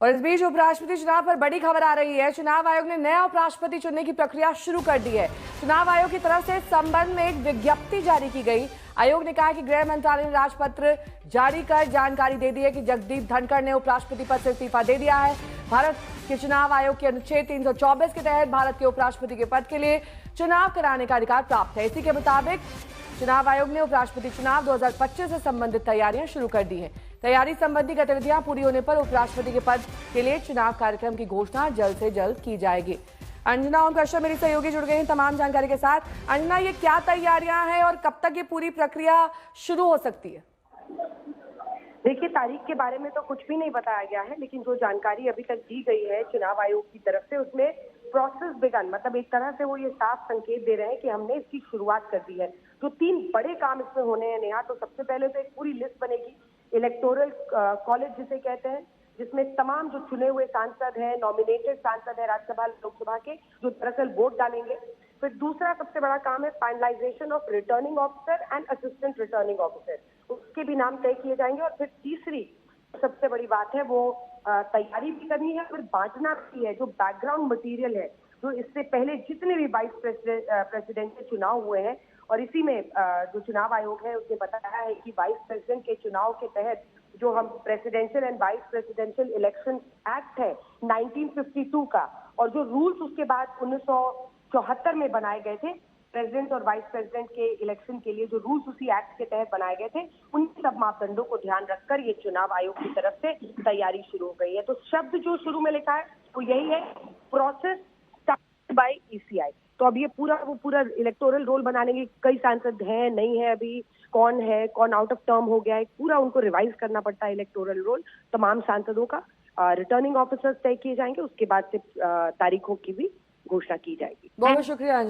और इस बीच उपराष्ट्रपति चुनाव पर बड़ी खबर आ रही है। चुनाव आयोग ने नया उपराष्ट्रपति चुनने की प्रक्रिया शुरू कर दी है। चुनाव आयोग की तरफ से इस संबंध में एक विज्ञप्ति जारी की गई। आयोग ने कहा कि गृह मंत्रालय ने राजपत्र जारी कर जानकारी दे दी है कि जगदीप धनखड़ ने उपराष्ट्रपति पद से इस्तीफा दे दिया है। भारत के चुनाव आयोग के अनुच्छेद 324 के तहत भारत के उपराष्ट्रपति के पद के लिए चुनाव कराने का अधिकार प्राप्त है। इसी के मुताबिक चुनाव आयोग ने उपराष्ट्रपति चुनाव 2025 से संबंधित तैयारियां शुरू कर दी हैं। तैयारी संबंधी गतिविधियां पूरी होने पर उपराष्ट्रपति के पद के लिए चुनाव कार्यक्रम की घोषणा जल्द से जल्द की जाएगी। अंजना ओम कश्यप मेरी सहयोगी जुड़ गई हैं तमाम जानकारी के साथ। अंजना, ये क्या तैयारियां हैं और कब तक ये पूरी प्रक्रिया शुरू हो सकती है? देखिए, तारीख के बारे में तो कुछ भी नहीं बताया गया है, लेकिन जो जानकारी अभी तक दी गई है चुनाव आयोग की तरफ से, उसमें प्रोसेस बिगन, मतलब एक तरह से वो ये साफ संकेत दे रहे हैं कि हमने इसकी शुरुआत कर दी है। जो 3 बड़े काम इसमें होने हैं नेहा, तो सबसे पहले तो एक पूरी लिस्ट बनेगी इलेक्टोरल कॉलेज जिसे कहते हैं, जिसमें तमाम जो चुने हुए सांसद हैं, नॉमिनेटेड सांसद हैं राज्यसभा लोकसभा के, जो दरअसल वोट डालेंगे। फिर दूसरा सबसे बड़ा काम है finalisation of returning officer and assistant returning officer, उसके भी नाम तय किए जाएंगे। और फिर तीसरी सबसे बड़ी बात है वो तैयारी भी करनी है, फिर बांटना भी है। जो बैकग्राउंड मटेरियल है, जो इससे पहले जितने भी वाइस प्रेसिडेंट के चुनाव हुए हैं, और इसी में जो चुनाव आयोग है उसने बताया है कि वाइस प्रेसिडेंट के चुनाव के तहत जो हम presidential and vice presidential election act है 1952 का, और जो रूल्स उसके बाद 1974 में बनाए गए थे प्रेसिडेंट और वाइस प्रेसिडेंट के इलेक्शन के लिए, जो रूल्स उसी एक्ट के तहत बनाए गए थे, उन सब मापदंडों को ध्यान रखकर ये चुनाव आयोग की तरफ से तैयारी शुरू हो गई है। तो शब्द जो शुरू में लिखा है वो यही है, प्रोसेस स्टार्टेड बाय ईसीआई। तो अब ये पूरा इलेक्टोरल रोल बनाने के कई सांसद हैं, नहीं है, अभी कौन है, कौन आउट ऑफ टर्म हो गया है, पूरा उनको रिवाइज करना पड़ता है इलेक्टोरल रोल तमाम सांसदों का। रिटर्निंग ऑफिसर्स तय किए जाएंगे, उसके बाद से तारीखों की भी घोषणा की जाएगी। बहुत शुक्रिया।